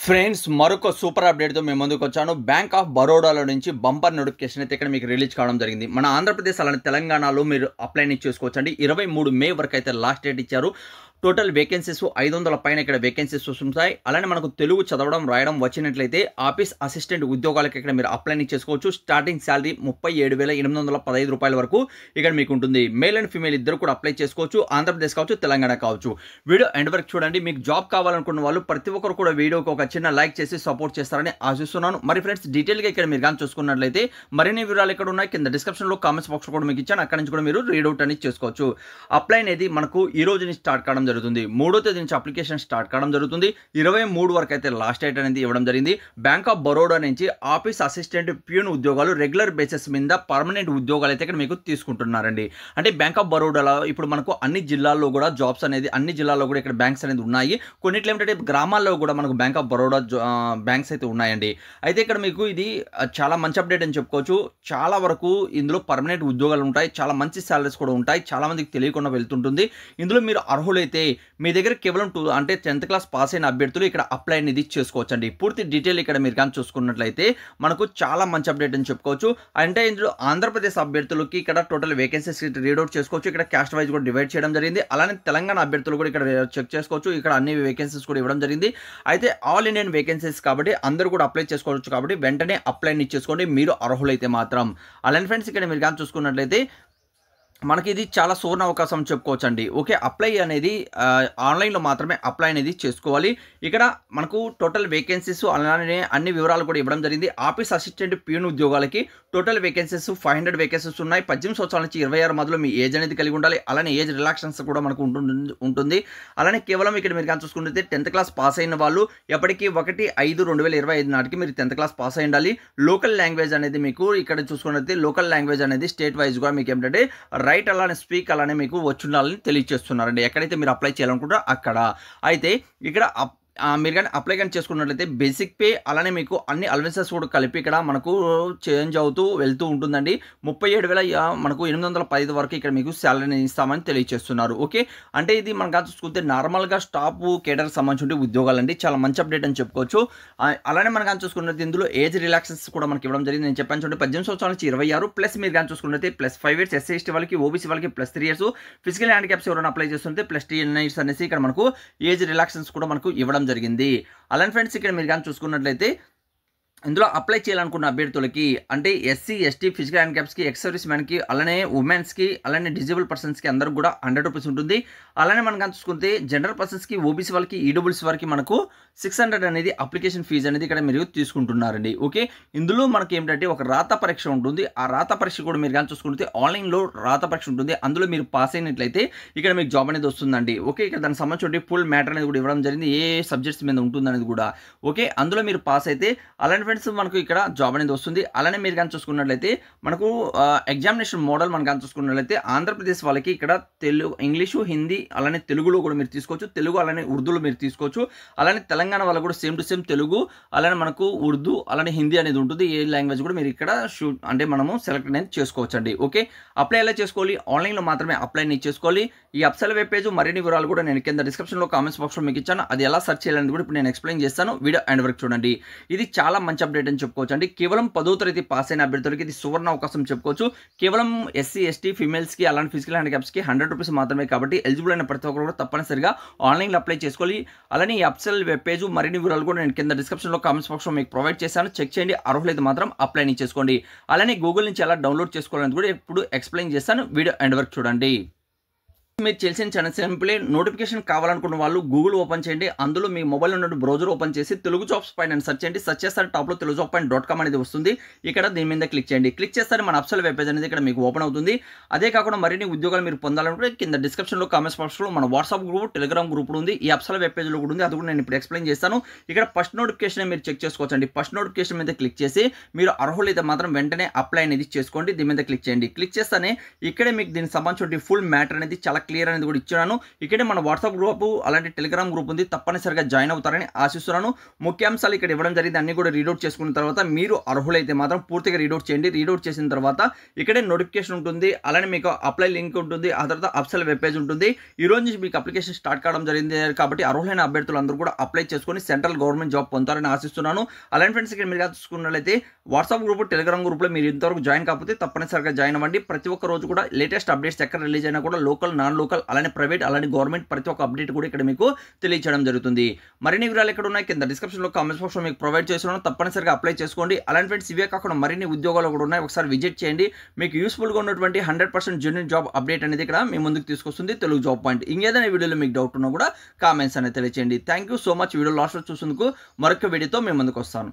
Friends మరొక super అప్డేట్తో మేము ముందుకు వచ్చాను. బ్యాంక్ ఆఫ్ బరోడాలో నుంచి బంపర్ నోటిఫికేషన్ అయితే ఇక్కడ మీకు రిలీజ్ కావడం జరిగింది. మన ఆంధ్రప్రదేశ్ అలానే తెలంగాణలో మీరు అప్లై చేసుకోవచ్చండి. 23 మే వరకు అయితే లాస్ట్ డేట్ ఇచ్చారు. టోటల్ వేకెన్సీస్ 500 పైన ఇక్కడ వేకెన్సీస్ ఉంటాయి. అలానే మనకు తెలుగు చదవడం రాయడం వచ్చినట్లయితే ఆఫీస్ అసిస్టెంట్ ఉద్యోగాలకు ఇక్కడ మీరు అప్లై చేసుకోవచ్చు. స్టార్టింగ్ శాలరీ 37,815 రూపాయల వరకు ఇక్కడ మీకు ఉంటుంది. మేల్ అండ్ ఫీమేల్ ఇద్దరు కూడా అప్లై చేసుకోవచ్చు. ఆంధ్రప్రదేశ్ కావచ్చు, తెలంగాణ కావచ్చు. వీడియో ఎండ్ వరకు చూడండి. మీకు జాబ్ కావాలనుకున్న వాళ్ళు ప్రతి ఒక్కరు కూడా వీడియోకి ఒక చిన్న లైక్ చేసి సపోర్ట్ చేస్తారని ఆశిస్తున్నాను. మరి ఫ్రెండ్స్ డీటెయిల్గా ఇక్కడ మీరు కానీ చూసుకున్నట్లయితే మరిన్ని వివరాలు ఇక్కడ ఉన్నాయి. కింద డిస్క్రిప్షన్లో కామెంట్స్ బాక్స్ కూడా మీకు ఇచ్చాను. అక్కడ నుంచి కూడా మీరు రీడౌట్ అనేది చేసుకోవచ్చు. అప్లై అనేది మనకు ఈ రోజు నుంచి స్టార్ట్ కావడం జరుగుతుంది. 3వ తేదీ నుంచి అప్లికేషన్ స్టార్ట్ కావడం జరుగుతుంది. 23 వరకు అయితే లాస్ట్ డేట్ అనేది ఇవ్వడం జరిగింది. బ్యాంక్ ఆఫ్ బరోడా నుంచి ఆఫీస్ అసిస్టెంట్ ప్యూన్ ఉద్యోగాలు రెగ్యులర్ బేసిస్ మీద పర్మనెంట్ ఉద్యోగాలు అయితే ఇక్కడ మీకు తీసుకుంటున్నారండి. అంటే బ్యాంక్ ఆఫ్ బరోడాలో ఇప్పుడు మనకు అన్ని జిల్లాల్లో కూడా జాబ్స్ అనేది అన్ని జిల్లాల్లో కూడా ఇక్కడ బ్యాంక్స్ అనేది ఉన్నాయి. కొన్నిట్లో ఏంటంటే గ్రామాల్లో కూడా మనకు బ్యాంక్ ఆఫ్ బరోడా బ్యాంక్స్ అయితే ఉన్నాయండి. అయితే ఇక్కడ మీకు ఇది చాలా మంచి అప్డేట్ అని చెప్పుకోవచ్చు. చాలా వరకు ఇందులో పర్మనెంట్ ఉద్యోగాలు ఉంటాయి. చాలా మంచి సాలరీస్ కూడా ఉంటాయి. చాలా మందికి తెలియకుండా వెళ్తుంటుంది. ఇందులో మీరు అర్హులైతే మీ దగ్గర కేవలం 10th క్లాస్ పాస్ అయిన అభ్యర్థులు ఇక్కడ అప్లై అనేది చేసుకోవచ్చండి. పూర్తి డీటెయిల్ ఇక్కడ మీరు కానీ చూసుకున్నట్లయితే మనకు చాలా మంచి అప్డేట్ అని చెప్పుకోవచ్చు. అంటే ఇందులో ఆంధ్రప్రదేశ్ అభ్యర్థులకి ఇక్కడ టోటల్ వేకెన్సీస్ రీడౌట్ చేసుకోవచ్చు. ఇక్కడ క్యాస్ట్ వైజ్ కూడా డివైడ్ చేయడం జరిగింది. అలానే తెలంగాణ అభ్యర్థులు కూడా ఇక్కడ చెక్ చేసుకోవచ్చు. ఇక్కడ అన్ని వేకెన్సీస్ కూడా ఇవ్వడం జరిగింది. అయితే ఆల్ ఇండియన్ వేకెన్సీస్ కాబట్టి అందరూ కూడా అప్లై చేసుకోవచ్చు. కాబట్టి వెంటనే అప్లై చేసుకోండి మీరు అర్హులైతే మాత్రం. అలానే ఫ్రెండ్స్ ఇక్కడ మీరు కానీ చూసుకున్నట్లయితే మనకి ఇది చాలా సువర్ణ అవకాశం చెప్పుకోవచ్చు అండి. ఓకే, అప్లై అనేది ఆన్లైన్లో మాత్రమే అప్లై అనేది చేసుకోవాలి. ఇక్కడ మనకు టోటల్ వేకెన్సీస్ అలానే అన్ని వివరాలు కూడా ఇవ్వడం జరిగింది. ఆఫీస్ అసిస్టెంట్ ప్యూన్ ఉద్యోగాలకి టోటల్ వేకెన్సీస్ 500 వేకెన్సీస్ ఉన్నాయి. 18 సంవత్సరాల నుంచి 26 మధ్యలో మీ ఏజ్ అనేది కలిగి ఉండాలి. అలానే ఏజ్ రిలాక్సెన్స్ కూడా మనకు ఉంటుంది. అలానే కేవలం ఇక్కడ మీరు కానీ చూసుకుంటే 10th క్లాస్ పాస్ అయిన వాళ్ళు ఎప్పటికీ 1/5/2025 నాటికి మీరు 10th క్లాస్ పాస్ అయి ఉండాలి. లోకల్ లాంగ్వేజ్ అనేది మీకు ఇక్కడ చూసుకున్నట్లయితే లోకల్ లాంగ్వేజ్ అనేది స్టేట్ వైజ్గా మీకు ఏంటంటే రైట్ అలానే స్పీక్ అలానే మీకు వచ్చుండాలని తెలియజేస్తున్నారండి. ఎక్కడైతే మీరు అప్లై చేయాలనుకుంటారో అక్కడ. అయితే ఇక్కడ మీరు కానీ అప్లై కానీ చేసుకున్నట్లయితే బేసిక్ పే అలానే మీకు అన్ని అలవెన్సెస్ కూడా కలిపి ఇక్కడ మనకు చేంజ్ అవుతూ వెళ్తూ ఉంటుందండి. 37,000 మనకు 815 వరకు ఇక్కడ మీకు శాలరీని ఇస్తామని తెలియజేస్తున్నారు. ఓకే, అంటే ఇది మనం కానీ చూసుకుంటే నార్మల్గా స్టాఫ్ కేడర్కి సంబంధించిన ఉద్యోగాలండి. చాలా మంచి అప్డేట్ అని చెప్పుకోవచ్చు. అలానే మనం కానీ చూసుకున్నట్లయితే ఇందులో ఏజ్ రిలాక్సెస్ కూడా మనకి ఇవ్వడం జరిగింది. నేను చెప్పాను చూడండి 18 సంవత్సరాల నుంచి 26 ప్లస్ మీరు కానీ చూసుకున్నట్లయితే +5 years ఎస్సీ ఎస్టీ వాళ్ళకి, ఓబీసీ వాళ్ళకి +3 years, ఫిజికల్ హ్యాండిక్యాప్స్ ఎవరైనా అప్లై చేస్తుంటే +10 years అనేసి ఇక్కడ మనకు ఏజ్ రిలాక్సెన్స్ కూడా మనకు ఇవ్వడం జరిగింది. అలానే ఫ్రెండ్స్ ఇక్కడ మీరు కానీ చూసుకున్నట్లయితే ఇందులో అప్లై చేయాలనుకున్న అభ్యర్థులకి అంటే ఎస్సీ ఎస్టీ ఫిజికల్ హ్యాండిక్యాప్స్కి, ఎక్స్ సర్వీస్ మ్యాన్కి, అలానే ఉమెన్స్కి, అలానే డిజేబుల్ పర్సన్స్కి అందరికి కూడా 100 రూపీస్ ఉంటుంది. అలానే మనం కానీ చూసుకుంటే జనరల్ పర్సన్స్కి, ఓబీసీ వాళ్ళకి, ఈడబ్ల్యూసీ వారికి మనకు 600 అనేది అప్లికేషన్ ఫీజు అనేది ఇక్కడ మీరు తీసుకుంటున్నారండి. ఓకే, ఇందులో మనకి ఏంటంటే ఒక రాత పరీక్ష ఉంటుంది. ఆ రాత పరీక్ష కూడా మీరు కానీ చూసుకుంటే ఆన్లైన్లో రాత పరీక్ష ఉంటుంది. అందులో మీరు పాస్ అయినట్లయితే ఇక్కడ మీకు జాబ్ అనేది వస్తుందండి. ఓకే, ఇక్కడ దానికి సంబంధించి ఫుల్ మ్యాటర్ అనేది కూడా ఇవ్వడం జరిగింది. ఏ సబ్జెక్ట్స్ మీద ఉంటుంది అనేది కూడా. ఓకే, అందులో మీరు పాస్ అయితే అలానే ఫ్రెండ్స్ మనకు ఇక్కడ జాబ్ అనేది వస్తుంది. అలానే మీరు కానీ చూసుకున్నట్లయితే మనకు ఎగ్జామినేషన్ మోడల్ మనం కానీ చూసుకున్నట్లయితే ఆంధ్రప్రదేశ్ వాళ్ళకి ఇక్కడ తెలుగు, ఇంగ్లీషు, హిందీ అలానే తెలుగులో కూడా మీరు తీసుకోవచ్చు. తెలుగు అలానే ఉర్దూలో మీరు తీసుకోవచ్చు. అలానే తెలంగాణ వాళ్ళకు కూడా సేమ్ టు సేమ్ తెలుగు అలానే మనకు ఉర్దూ అలానే హిందీ అనేది ఉంటుంది. ఏ లాంగ్వేజ్ కూడా మీరు ఇక్కడ అంటే మనము సెలెక్ట్ అనేది చేసుకోవచ్చు అండి. ఓకే, అప్లై ఎలా చేసుకోవాలి? ఆన్లైన్లో మాత్రమే అప్లై చేసుకోవాలి. ఈ అప్సల్ వెబ్ పేజ్ మరిన్ని వివరాలు కూడా నేను కింద డిస్క్రిప్షన్లో కామెంట్స్ బాక్స్లో మీకు ఇచ్చాను. అది ఎలా సెర్చ్ చేయాలని కూడా ఇప్పుడు నేను ఎక్స్ప్లెయిన్ చేస్తాను. వీడియో ఎండ్ వరకు చూడండి. ఇది చాలా మంచి అప్డేట్ అని చెప్పుకోవచ్చు అండి. కేవలం 10వ తరగతి పాస్ అయిన అభ్యర్థులకి ఇది సువర్ణ అవకాశం చెప్పుకోవచ్చు. కేవలం ఎస్సీ ఎస్టీ ఫీమేల్స్కి అలానే ఫిజికల్ హ్యాండిక్యాప్స్కి 100 రూపీస్ మాత్రమే. కాబట్టి ఎలిజిబుల్ అయిన ప్రతి ఒక్కరు కూడా తప్పనిసరిగా ఆన్లైన్లో అప్లై చేసుకోవాలి. అలానే ఈ అప్సల్ వెబ్ పేజ్ మరిన్ని వివరాలు కూడా నేను కింద డిస్క్రిప్షన్లో కామెంట్స్ బాక్స్లో మీకు ప్రొవైడ్ చేశాను. చెక్ చేయండి. అర్హులైతే మాత్రం అప్లై చేసుకోండి. అలానే గూగుల్ నుంచి ఎలా డౌన్లోడ్ చేసుకోవాలని కూడా ఇప్పుడు ఎక్స్ప్లెయిన్ చేస్తాను. వీడియో ఎండ్ వరకు చూడండి. మీరు చేసిన చాలా సింపుల్. నోటిఫికేషన్ కావాలనుకున్న వాళ్ళు గూగుల్ ఓపెన్ చేయండి. అందులో మీ మొబైల్ ఉన్న బ్రౌజర్ ఓపెన్ చేసి తెలుగు జాబ్స్ పైన సెర్చ్ చేయండి. సెర్చ్ చేస్తారు టాప్లో telugujob.com అనేది వస్తుంది. ఇక్కడ దీని మీద క్లిక్ చేయండి. క్లిక్ చేస్తే మన అప్సల్ వెబ్ పేజ్ అనేది ఇక్కడ మీకు ఓపెన్ అవుతుంది. అదే కాకుండా మరిన్ని ఉద్యోగాలు మీరు పొందాలనుకుంటే కింద డిస్క్రిప్షన్లో కామెంట్స్ బాక్స్లో మన వాట్సాప్ గ్రూప్, టెలిగ్రామ్ గ్రూప్ ఉంది. ఈ అప్సల్ వెబ్ పేజ్లో కూడా ఉంది. అది కూడా నేను ఇప్పుడు ఎక్స్ప్లెయిన్ చేస్తాను. ఇక్కడ ఫస్ట్ నోటిఫికేషన్ మీరు చెక్ చేసుకోవచ్చండి. ఫస్ట్ నోటిఫికేషన్ మీద క్లిక్ చేసి మీరు అర్హులైతే మాత్రం వెంటనే అప్లై అనేది చేసుకోండి. దీని మీద క్లిక్ చేయండి. క్లిక్ చేస్తేనే ఇక్కడే మీకు దీనికి సంబంధించిన ఫుల్ మ్యాటర్ అనేది చాలా క్లియర్ అనేది కూడా ఇచ్చాను. ఇక్కడే మన వాట్సాప్ గ్రూప్ అలాంటి టెలిగ్రామ్ గ్రూప్ ఉంది, తప్పనిసరిగా జాయిన్ అవుతారని ఆశిస్తున్నాను. ముఖ్యాంశాలు ఇక్కడ ఇవ్వడం జరిగింది, అన్ని కూడా రీడౌట్ చేసుకున్న తర్వాత మీరు అర్హులైతే మాత్రం పూర్తిగా రీడౌట్ చేయండి. రీడౌట్ చేసిన తర్వాత ఇక్కడే నోటిఫికేషన్ ఉంటుంది, అలానే మీకు అప్లై లింక్ ఉంటుంది, ఆ తర్వాత అప్సెల్ వెబ్ పేజ్ ఉంటుంది. ఈ రోజు నుంచి మీకు అప్లికేషన్ స్టార్ట్ కావడం జరిగింది కాబట్టి అర్హులైన అభ్యర్థులు అందరూ కూడా అప్లై చేసుకొని సెంట్రల్ గవర్నమెంట్ జాబ్ పొందుతారని ఆశిస్తున్నాను. అలాంటి ఫ్రెండ్స్ ఇక్కడ మీరు చూసుకున్నట్లయితే వాట్సాప్ గ్రూప్ టెలిగ్రామ్ గ్రూప్లో మీరు ఇంతవరకు జాయిన్ కాకపోతే తప్పనిసరిగా జాయిన్ అవ్వండి. ప్రతి ఒక్క రోజు కూడా లేటెస్ట్ అప్డేట్స్ ఎక్కడ రిలీజ్ అయినా కూడా లోకల్, నాన్ లోకల్, అలానే ప్రైవేట్, అలానే గవర్నమెంట్ ప్రతి ఒక్క అప్డేట్ కూడా ఇక్కడ మీకు తెలియచేయడం జరుగుతుంది. మరిన్ని వివరాలు ఎక్కడ ఉన్నాయి కింద డిస్క్రిప్షన్లో కామెంట్స్ బాక్స్లో మీకు ప్రొవైడ్ చేస్తున్నాను, తప్పనిసరిగా అప్లై చేసుకోండి. అలాంటి ఫ్రెండ్స్ ఇవే కాకుండా మరిన్ని ఉద్యోగాలు కూడా ఉన్నాయి, ఒకసారి విజిట్ చేయండి. మీకు యూస్ఫుల్గా ఉన్నటువంటి 100% జెన్యూన్ జాబ్ అప్డేట్ అనేది ఇక్కడ మీ ముందుకు తీసుకొస్తుంది తెలుగు జాబ్ పాయింట్. ఇంకేదైనా వీడియోలో మీకు డౌట్ ఉన్నా కూడా కామెంట్స్ అనేది తెలియచేయండి. Thank you so much. Video లాస్ట్లో చూసేందుకు మరొక వీడియోతో మీ ముందుకు వస్తాను.